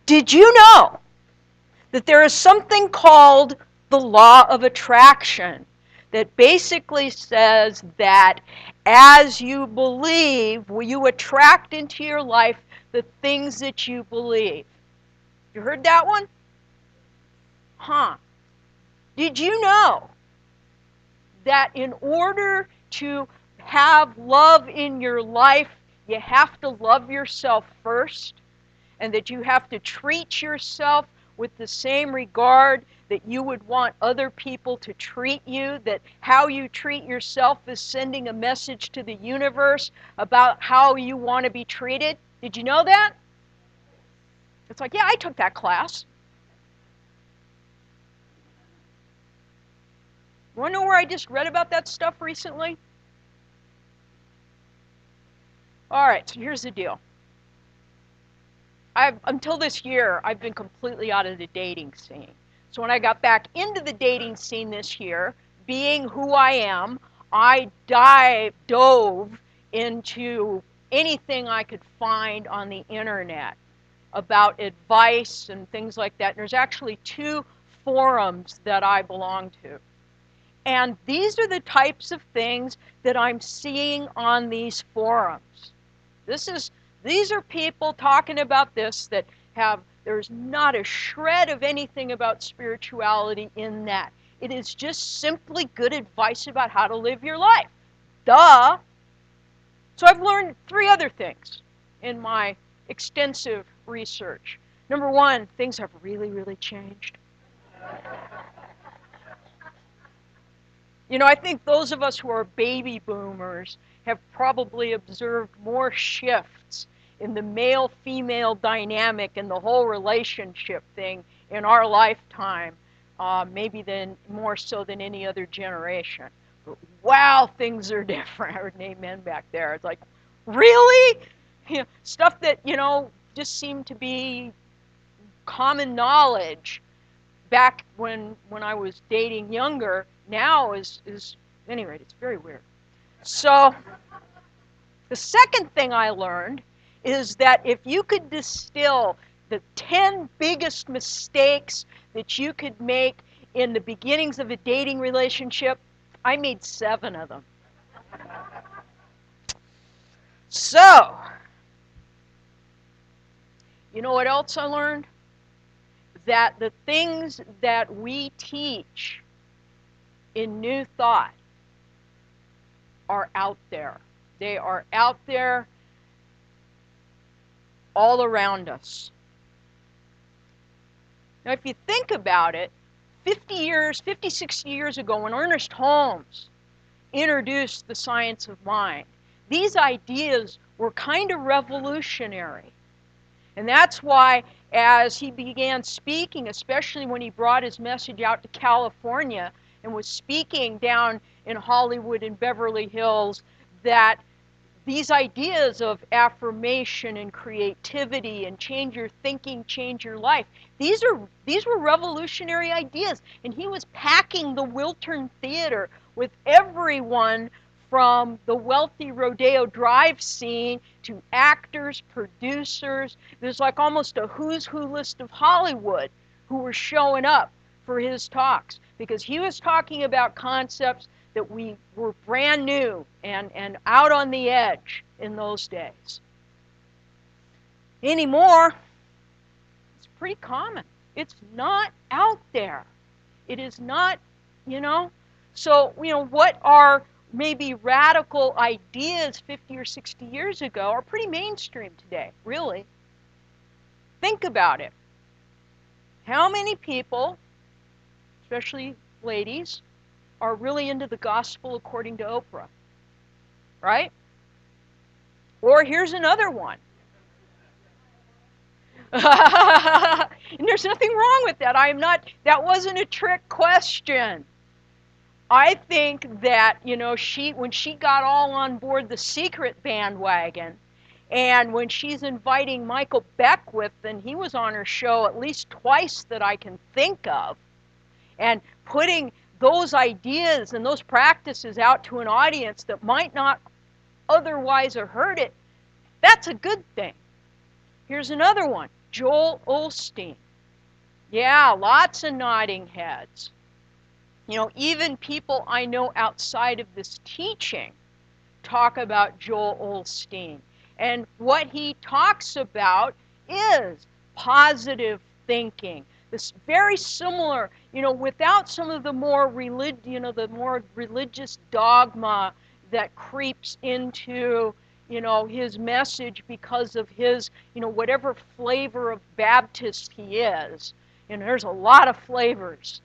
Did you know that there is something called the law of attraction that basically says that as you believe, you attract into your life the things that you believe? You heard that one? Huh. Did you know that in order to have love in your life, you have to love yourself first? And that you have to treat yourself with the same regard that you would want other people to treat you, that how you treat yourself is sending a message to the universe about how you want to be treated? Did you know that? It's like, yeah, I took that class. You want to know where I just read about that stuff recently? All right, so here's the deal. Until this year, I've been completely out of the dating scene. So when I got back into the dating scene this year, being who I am, I dove into anything I could find on the internet about advice and things like that. And there's actually 2 forums that I belong to. And these are the types of things that I'm seeing on these forums. These are people talking about this that there's not a shred of anything about spirituality in that. It is just simply good advice about how to live your life. Duh. So I've learned 3 other things in my extensive research. Number 1, things have really, really changed. You know, I think those of us who are baby boomers have probably observed more shifts in the male-female dynamic and the whole relationship thing in our lifetime, maybe more so than any other generation. But wow, things are different. I heard an amen back there. It's like, really? You know, stuff that, just seemed to be common knowledge back when I was dating younger, now is at any rate, it's very weird. So the second thing I learned is that if you could distill the 10 biggest mistakes that you could make in the beginnings of a dating relationship, I made 7 of them. So, you know what else I learned? That the things that we teach in New Thought are out there. They are out there all around us. Now, if you think about it, 50, 60 years ago, when Ernest Holmes introduced the science of mind, these ideas were kind of revolutionary. And that's why, as he began speaking, especially when he brought his message out to California and was speaking down in Hollywood and Beverly Hills, that these ideas of affirmation and creativity and change your thinking, change your life, these were revolutionary ideas. And he was packing the Wiltern Theater with everyone from the wealthy Rodeo Drive scene to actors, producers. There's like almost a who's who list of Hollywood who were showing up for his talks, because he was talking about concepts that we were brand new and out on the edge in those days. Anymore, it's pretty common. It's not out there. It is not, So, what are maybe radical ideas 50 or 60 years ago are pretty mainstream today, really. Think about it. How many people, especially ladies, are really into the gospel according to Oprah? Right? Or here's another one. And there's nothing wrong with that. That wasn't a trick question. I think that, when she got all on board the Secret bandwagon, and when she's inviting Michael Beckwith, and he was on her show at least twice that I can think of, and putting those ideas and those practices out to an audience that might not otherwise have heard it, that's a good thing. Here's another one. Joel Osteen. Yeah, lots of nodding heads. You know, even people I know outside of this teaching talk about Joel Osteen. And what he talks about is positive thinking. This very similar, you know, without some of the more the more religious dogma that creeps into, you know, his message because of his, you know, whatever flavor of Baptist he is. And there's a lot of flavors.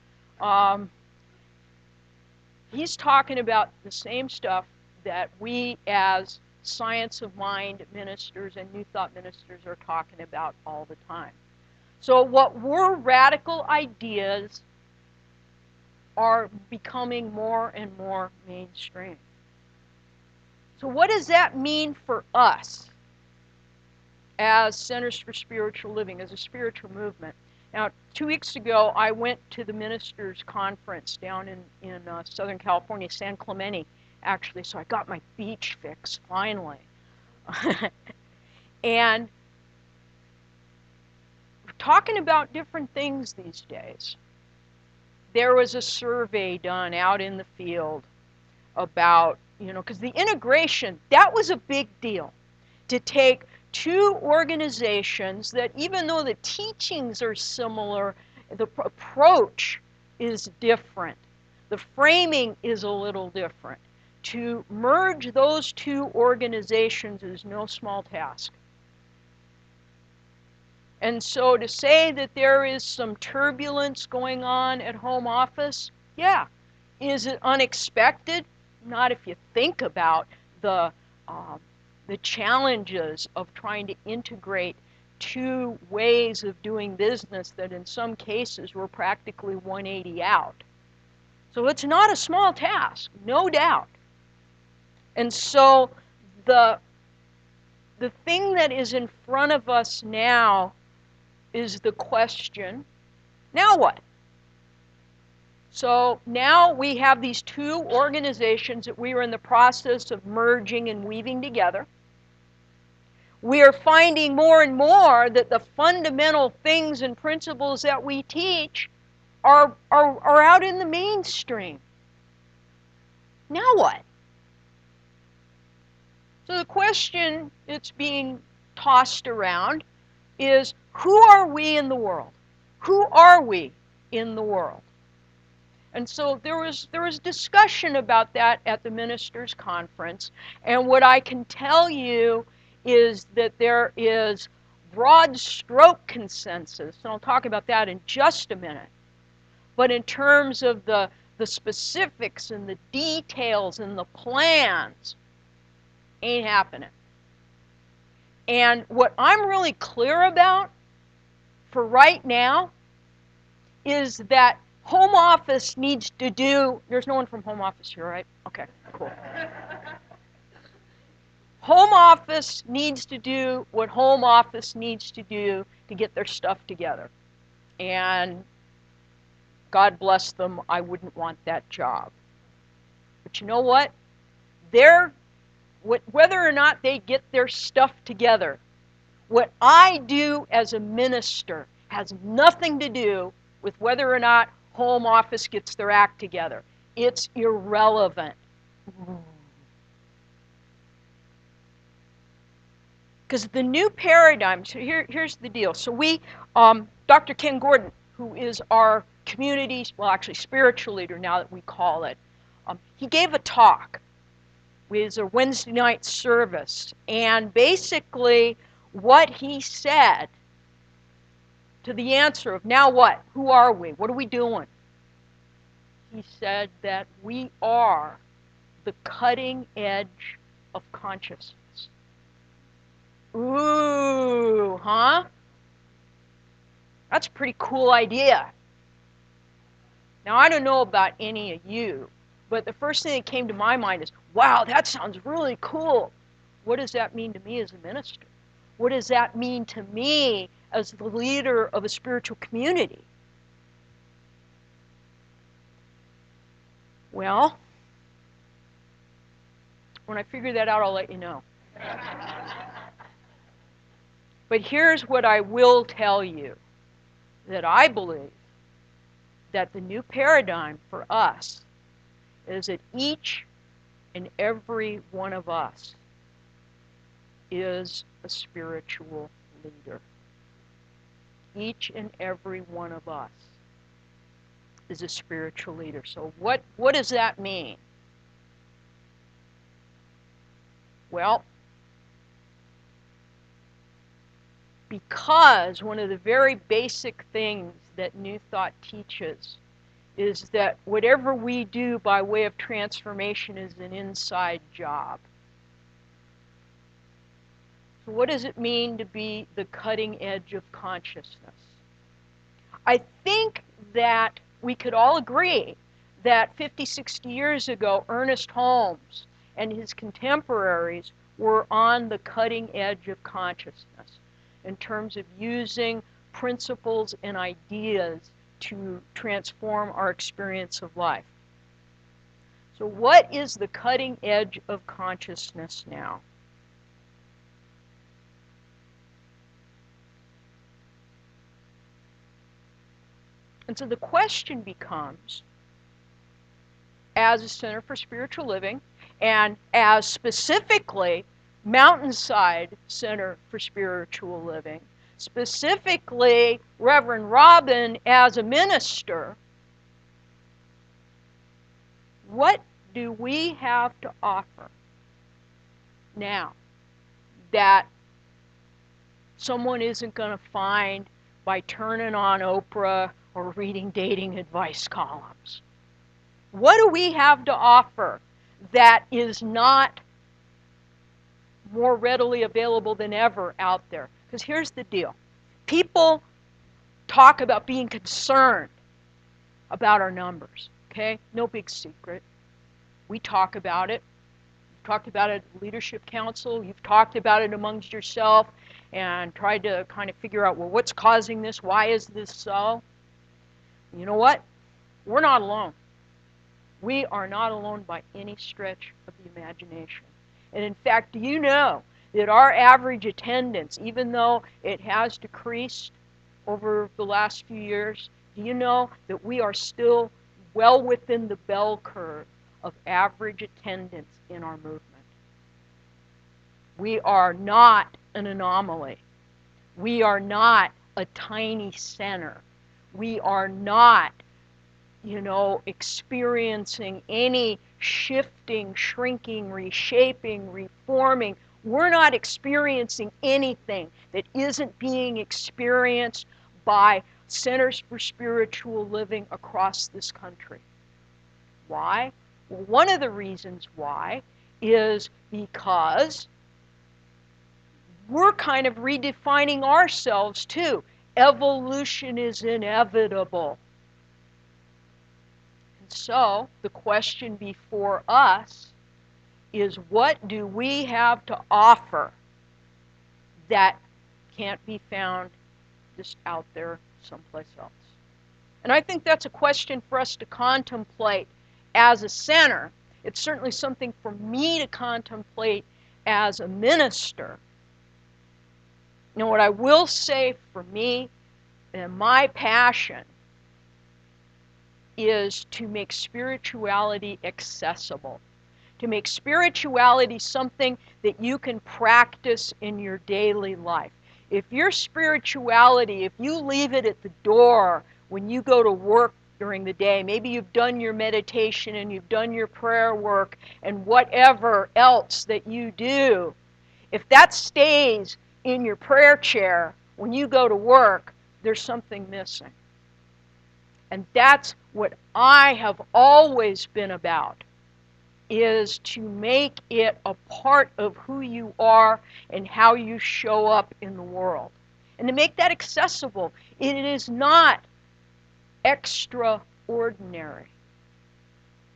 He's talking about the same stuff that we as science of mind ministers and new thought ministers are talking about all the time. So what were radical ideas are becoming more and more mainstream. So what does that mean for us as Centers for Spiritual Living, as a spiritual movement? Now, 2 weeks ago, I went to the ministers' conference down in Southern California, San Clemente, actually, so I got my beach fix, finally. And we're talking about different things these days. There was a survey done out in the field about, you know, because the integration, that was a big deal, to take two organizations that, even though the teachings are similar, the approach is different. The framing is a little different. To merge those two organizations is no small task. And so to say that there is some turbulence going on at home office, yeah. Is it unexpected? Not if you think about the challenges of trying to integrate two ways of doing business that in some cases were practically 180 out. So it's not a small task, no doubt. And so the thing that is in front of us now is the question, now what? So now we have these two organizations that we are in the process of merging and weaving together. We are finding more and more that the fundamental things and principles that we teach are out in the mainstream. Now what? So the question that's being tossed around is, who are we in the world? Who are we in the world? And so there was discussion about that at the ministers' conference. And what I can tell you is that there is broad stroke consensus, and I'll talk about that in just a minute. But in terms of the specifics and the details and the plans, ain't happening. And what I'm really clear about for right now is that home office needs to do, there's no one from home office here, right? Okay, cool. Home office needs to do what home office needs to do to get their stuff together. And God bless them, I wouldn't want that job. But you know what? Whether or not they get their stuff together, what I do as a minister has nothing to do with whether or not home office gets their act together. It's irrelevant. Because the new paradigm, so here's the deal. So Dr. Ken Gordon, who is our community, well, actually spiritual leader now that we call it, he gave a talk. It was a Wednesday night service. And basically what he said to the answer of, now what? Who are we? What are we doing? He said that we are the cutting edge of consciousness. Ooh, huh? That's a pretty cool idea. Now, I don't know about any of you, but the first thing that came to my mind is, wow, that sounds really cool. What does that mean to me as a minister? What does that mean to me as the leader of a spiritual community? Well, when I figure that out, I'll let you know. But here's what I will tell you, that I believe that the new paradigm for us is that each and every one of us is a spiritual leader. Each and every one of us is a spiritual leader. So what does that mean? Well, because one of the very basic things that New Thought teaches is that whatever we do by way of transformation is an inside job. So what does it mean to be the cutting edge of consciousness? I think that we could all agree that 50, 60 years ago, Ernest Holmes and his contemporaries were on the cutting edge of consciousness in terms of using principles and ideas to transform our experience of life. So what is the cutting edge of consciousness now? And so the question becomes, as a Center for Spiritual Living, and as specifically Mountainside Center for Spiritual Living, specifically Reverend Robin as a minister, what do we have to offer now that someone isn't going to find by turning on Oprah or reading dating advice columns? What do we have to offer that is not more readily available than ever out there? Because here's the deal. People talk about being concerned about our numbers, okay? No big secret. We talk about it. You've talked about it at Leadership Council. You've talked about it amongst yourself and tried to kind of figure out, well, what's causing this? Why is this so? You know what? We're not alone. We are not alone by any stretch of the imagination. And in fact, do you know that our average attendance, even though it has decreased over the last few years, do you know that we are still well within the bell curve of average attendance in our movement? We are not an anomaly. We are not a tiny center. We are not, experiencing any shifting, shrinking, reshaping, reforming. We're not experiencing anything that isn't being experienced by centers for spiritual living across this country. Why? Well, one of the reasons why is because we're kind of redefining ourselves too. Evolution is inevitable. And so the question before us is, what do we have to offer that can't be found just out there someplace else? And I think that's a question for us to contemplate as a center. It's certainly something for me to contemplate as a minister. Now, what I will say for me and my passion is to make spirituality accessible, to make spirituality something that you can practice in your daily life. If your spirituality, if you leave it at the door when you go to work during the day, maybe you've done your meditation and you've done your prayer work and whatever else that you do, if that stays in your prayer chair when you go to work, there's something missing. And that's what I have always been about, is to make it a part of who you are and how you show up in the world. And to make that accessible. It is not extraordinary.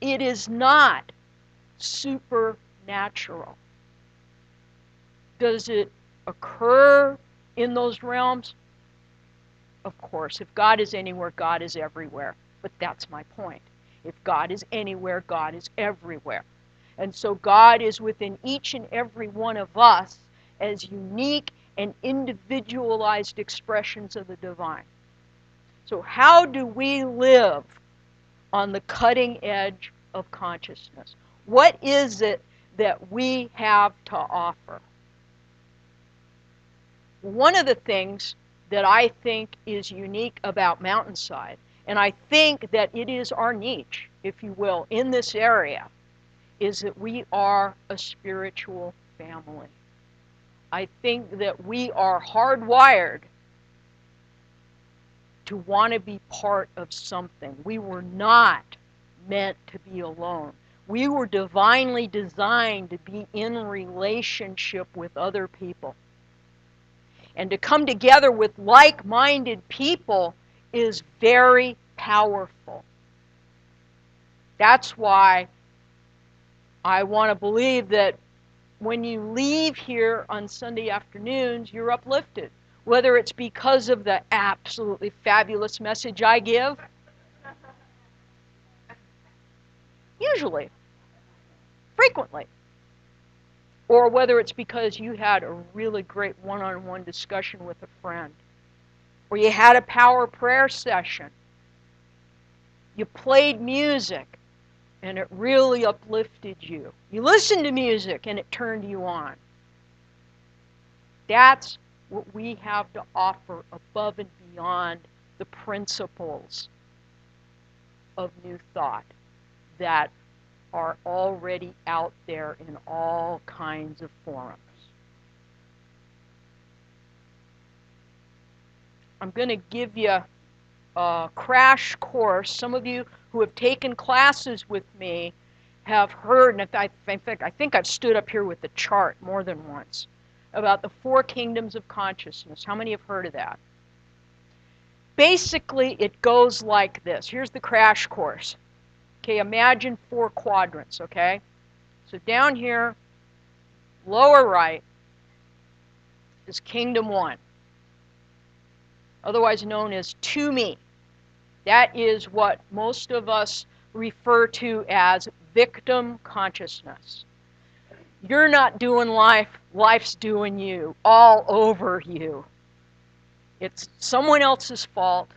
It is not supernatural. Does it occur in those realms? Of course. If God is anywhere, God is everywhere. But that's my point. If God is anywhere, God is everywhere. And so God is within each and every one of us as unique and individualized expressions of the divine. So how do we live on the cutting edge of consciousness? What is it that we have to offer? One of the things that I think is unique about Mountainside, and I think that it is our niche, if you will, in this area, is that we are a spiritual family. I think that we are hardwired to want to be part of something. We were not meant to be alone. We were divinely designed to be in relationship with other people. And to come together with like-minded people is very powerful. That's why I want to believe that when you leave here on Sunday afternoons, you're uplifted. Whether it's because of the absolutely fabulous message I give, usually, frequently, or whether it's because you had a really great one-on-one discussion with a friend, or you had a power prayer session, you played music, and it really uplifted you. You listened to music, and it turned you on. That's what we have to offer above and beyond the principles of New Thought that are already out there in all kinds of forums. I'm going to give you a crash course. Some of you who have taken classes with me have heard, and I think I've stood up here with the chart more than once, about the 4 kingdoms of consciousness. How many have heard of that? Basically, it goes like this. Here's the crash course. Okay, imagine 4 quadrants, okay? So down here, lower right, is kingdom 1, otherwise known as to me. That is what most of us refer to as victim consciousness. You're not doing life, life's doing you, all over you. It's someone else's fault.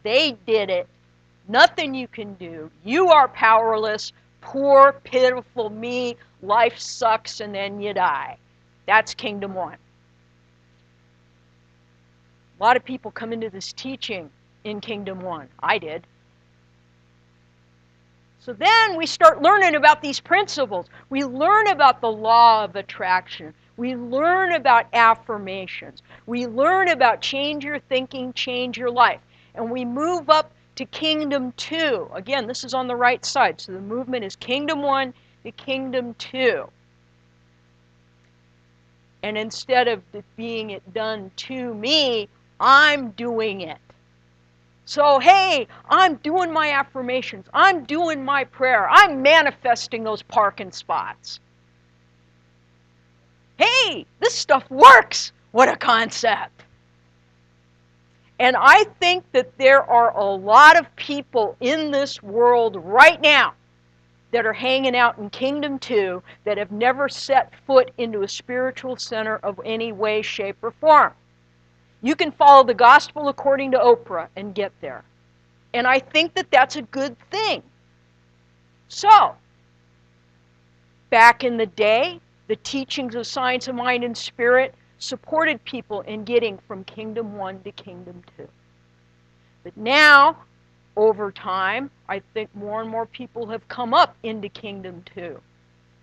They did it. Nothing you can do. You are powerless. Poor, pitiful me. Life sucks and then you die. That's kingdom 1. A lot of people come into this teaching in kingdom 1. I did. So then we start learning about these principles. We learn about the law of attraction. We learn about affirmations. We learn about change your thinking, change your life. And we move up to kingdom 2. Again, this is on the right side. So the movement is kingdom 1 to kingdom 2. And instead of being it done to me, I'm doing it. So, hey, I'm doing my affirmations. I'm doing my prayer. I'm manifesting those parking spots. Hey, this stuff works. What a concept. And I think that there are a lot of people in this world right now that are hanging out in Kingdom 2 that have never set foot into a spiritual center of any way, shape, or form. You can follow the gospel according to Oprah and get there. And I think that that's a good thing. So, back in the day, the teachings of Science of Mind and Spirit supported people in getting from Kingdom 1 to Kingdom 2. But now, over time, I think more and more people have come up into Kingdom 2.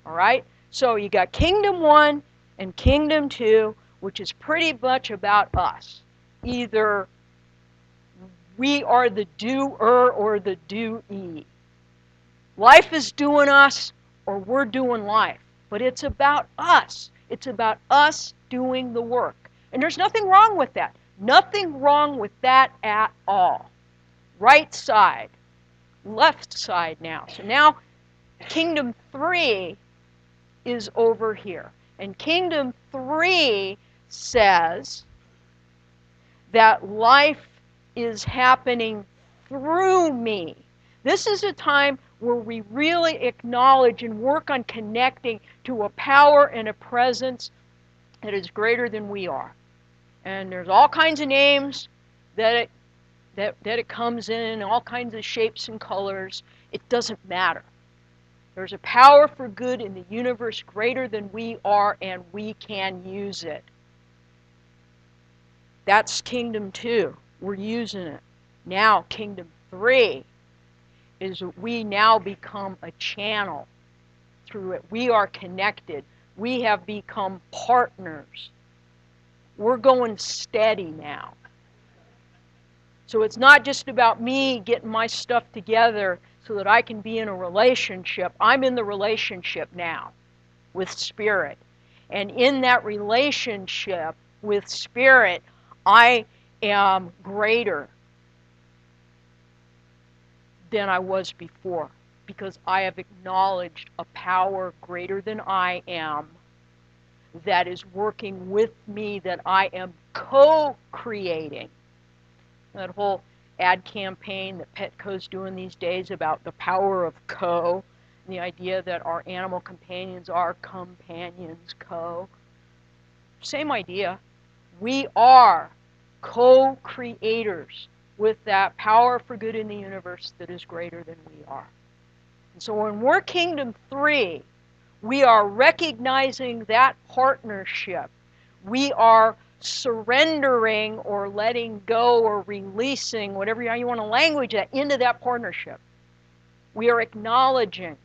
All right? So you got Kingdom 1 and Kingdom 2, which is pretty much about us. Either we are the doer or the doee. Life is doing us or we're doing life. But it's about us. It's about us doing the work. And there's nothing wrong with that. Nothing wrong with that at all. Right side, left side now. So now Kingdom 3 is over here. And Kingdom 3 says that life is happening through me. This is a time where we really acknowledge and work on connecting to a power and a presence that is greater than we are. And there's all kinds of names that it comes in, all kinds of shapes and colors. It doesn't matter. There's a power for good in the universe greater than we are, and we can use it. That's kingdom 2. We're using it. Now, kingdom 3 is that we now become a channel through it. We are connected. We have become partners. We're going steady now. So it's not just about me getting my stuff together so that I can be in a relationship. I'm in the relationship now with Spirit. And in that relationship with Spirit, I am greater than I was before, because I have acknowledged a power greater than I am that is working with me, that I am co-creating. That whole ad campaign that Petco's doing these days about the power of co, and the idea that our animal companions are companions, co. Same idea. We are co-creators with that power for good in the universe that is greater than we are. And so when we're kingdom 3, we are recognizing that partnership. We are surrendering or letting go or releasing, whatever you want to language that, into that partnership. We are acknowledging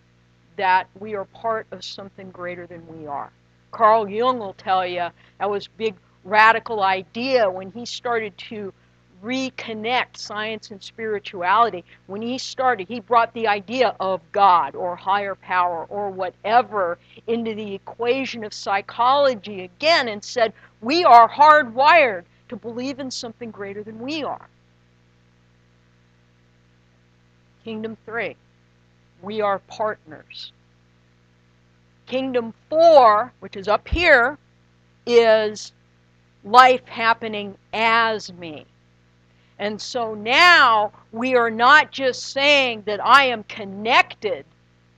that we are part of something greater than we are. Carl Jung will tell you that was a big radical idea when he started to reconnect science and spirituality. When he brought the idea of God or higher power or whatever into the equation of psychology again, and said, we are hardwired to believe in something greater than we are. Kingdom 3, we are partners. Kingdom 4, which is up here, is life happening as me. And so now we are not just saying that I am connected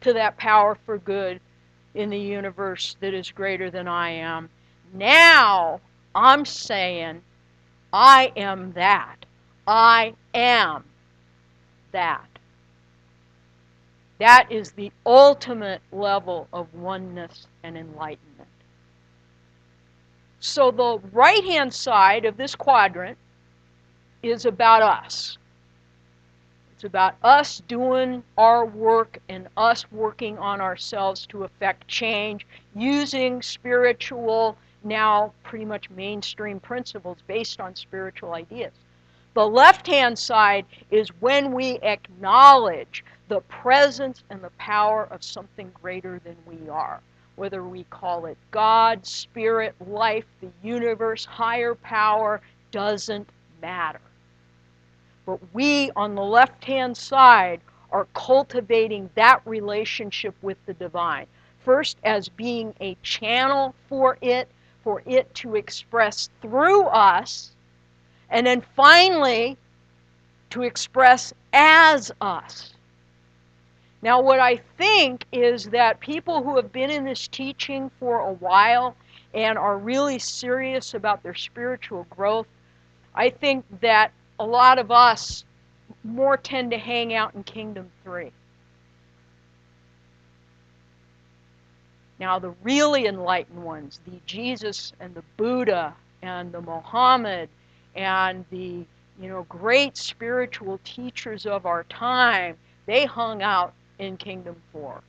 to that power for good in the universe that is greater than I am. Now I'm saying I am that. I am that. That is the ultimate level of oneness and enlightenment. So the right-hand side of this quadrant is about us. It's about us doing our work and us working on ourselves to affect change using spiritual, now pretty much mainstream principles based on spiritual ideas. The left-hand side is when we acknowledge the presence and the power of something greater than we are. Whether we call it God, spirit, life, the universe, higher power, doesn't matter. But we, on the left-hand side, are cultivating that relationship with the divine. First, as being a channel for it to express through us, and then finally, to express as us. Now, what I think is that people who have been in this teaching for a while and are really serious about their spiritual growth, I think that a lot of us more tend to hang out in Kingdom 3. Now, the really enlightened ones, the Jesus and the Buddha and the Muhammad and the great spiritual teachers of our time, they hung out in Kingdom 4.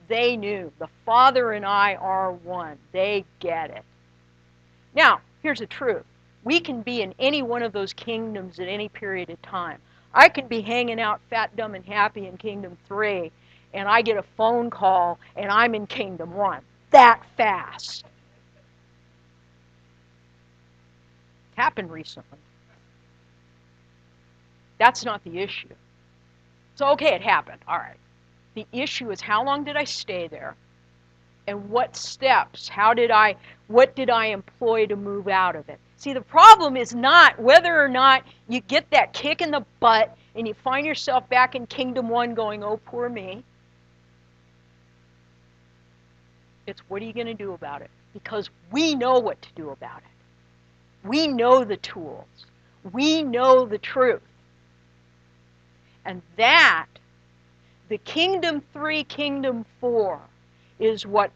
They knew the Father and I are one. They get it. Now, here's the truth. We can be in any one of those kingdoms at any period of time. I can be hanging out fat, dumb, and happy in Kingdom 3, and I get a phone call, and I'm in Kingdom 1. That fast. It happened recently. That's not the issue. So, okay, it happened. All right. The issue is, how long did I stay there? And what steps? What did I employ to move out of it? See, the problem is not whether or not you get that kick in the butt and you find yourself back in Kingdom 1 going, oh, poor me. It's what are you going to do about it? Because we know what to do about it. We know the tools. We know the truth. And that, the Kingdom 3, Kingdom 4, is what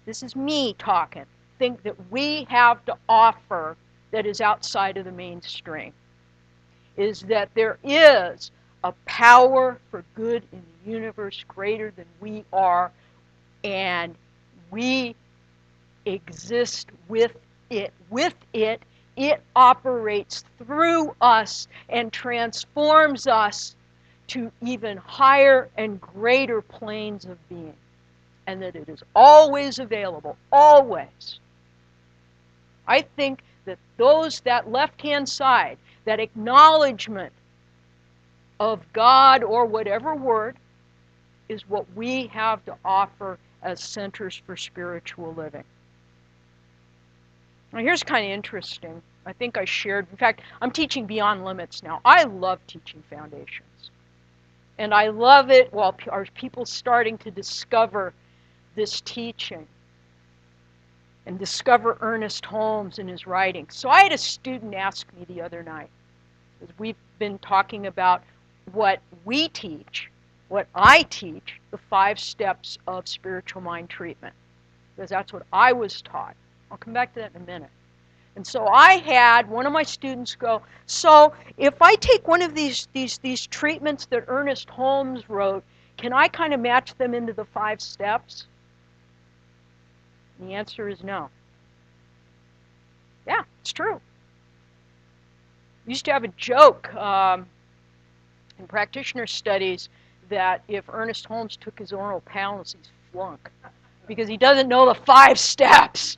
this is me talking, think that we have to offer that is outside of the mainstream. Is that there is a power for good in the universe greater than we are, and we exist with it. With it, it operates through us and transforms us to even higher and greater planes of being. And that it is always available, always. I think that that left-hand side, that acknowledgement of God or whatever word, is what we have to offer as centers for spiritual living. Now here's kind of interesting. I think I shared, in fact, I'm teaching Beyond Limits now. I love teaching foundations. And I love it while our people starting to discover this teaching and discover Ernest Holmes in his writings. So I had a student ask me the other night, because we've been talking about what we teach, what I teach, the 5 steps of spiritual mind treatment, because that's what I was taught. I'll come back to that in a minute. And so I had one of my students go, so if I take one of these treatments that Ernest Holmes wrote, can I kind of match them into the 5 steps? And the answer is no. Yeah, it's true. We used to have a joke in practitioner studies that if Ernest Holmes took his oral palsy, he'd flunk because he doesn't know the 5 steps.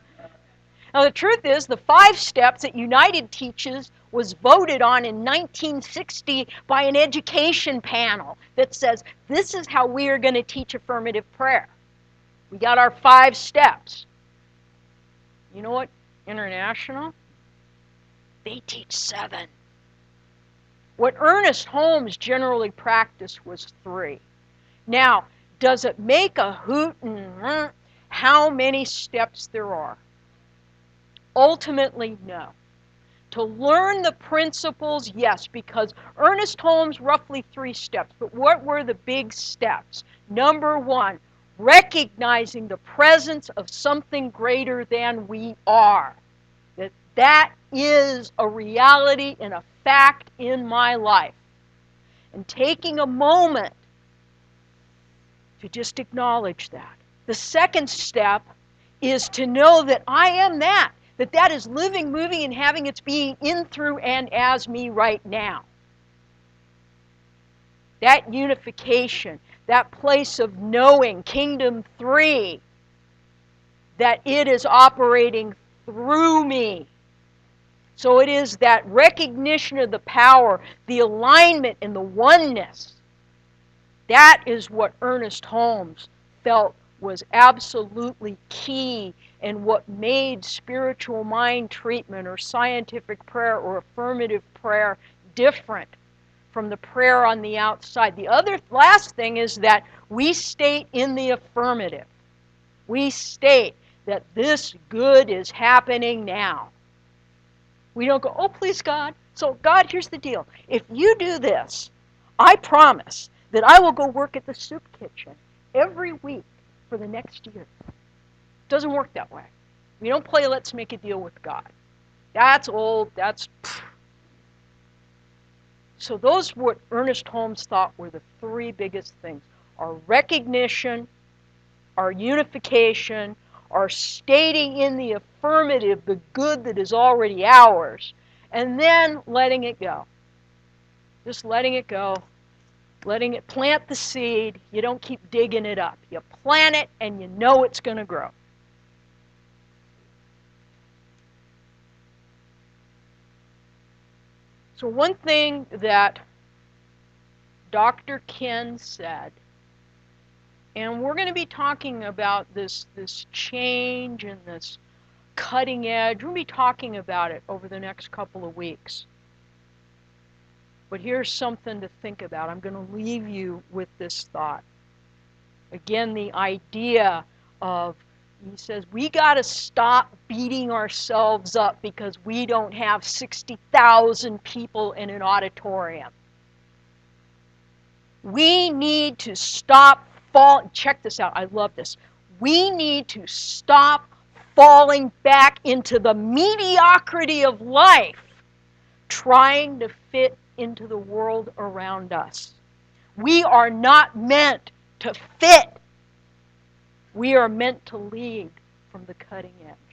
Now the truth is, the 5 steps that United teaches was voted on in 1960 by an education panel that says, this is how we are going to teach affirmative prayer. We got our 5 steps. You know what? International? They teach 7. What Ernest Holmes generally practiced was 3. Now, does it make a hoot and how many steps there are? Ultimately, no. To learn the principles, yes, because Ernest Holmes, roughly 3 steps. But what were the big steps? Number 1, recognizing the presence of something greater than we are. That is a reality and a fact in my life. And taking a moment to just acknowledge that. The second step is to know that I am that is living, moving, and having its being in, through, and as me right now. That unification, that place of knowing, Kingdom 3, that it is operating through me. So it is that recognition of the power, the alignment and the oneness. That is what Ernest Holmes felt was absolutely key and what made spiritual mind treatment or scientific prayer or affirmative prayer different from the prayer on the outside. The last thing is that we state in the affirmative. We state that this good is happening now. We don't go, oh, please, God. So, God, here's the deal. If you do this, I promise that I will go work at the soup kitchen every week for the next year. It doesn't work that way. We don't play let's make a deal with God. That's old. So those what Ernest Holmes thought were the 3 biggest things. Our recognition, our unification, our stating in the affirmative the good that is already ours, and then letting it go. Just letting it go. Letting it plant the seed. You don't keep digging it up. You plant it and you know it's going to grow. So one thing that Dr. Ken said, and we're going to be talking about this change and this cutting edge. We'll be talking about it over the next couple of weeks. But here's something to think about. I'm going to leave you with this thought. Again, the idea of He says, we got to stop beating ourselves up because we don't have 60,000 people in an auditorium. We need to stop check this out, I love this. We need to stop falling back into the mediocrity of life, trying to fit into the world around us. We are not meant to fit. We are meant to lead from the cutting edge.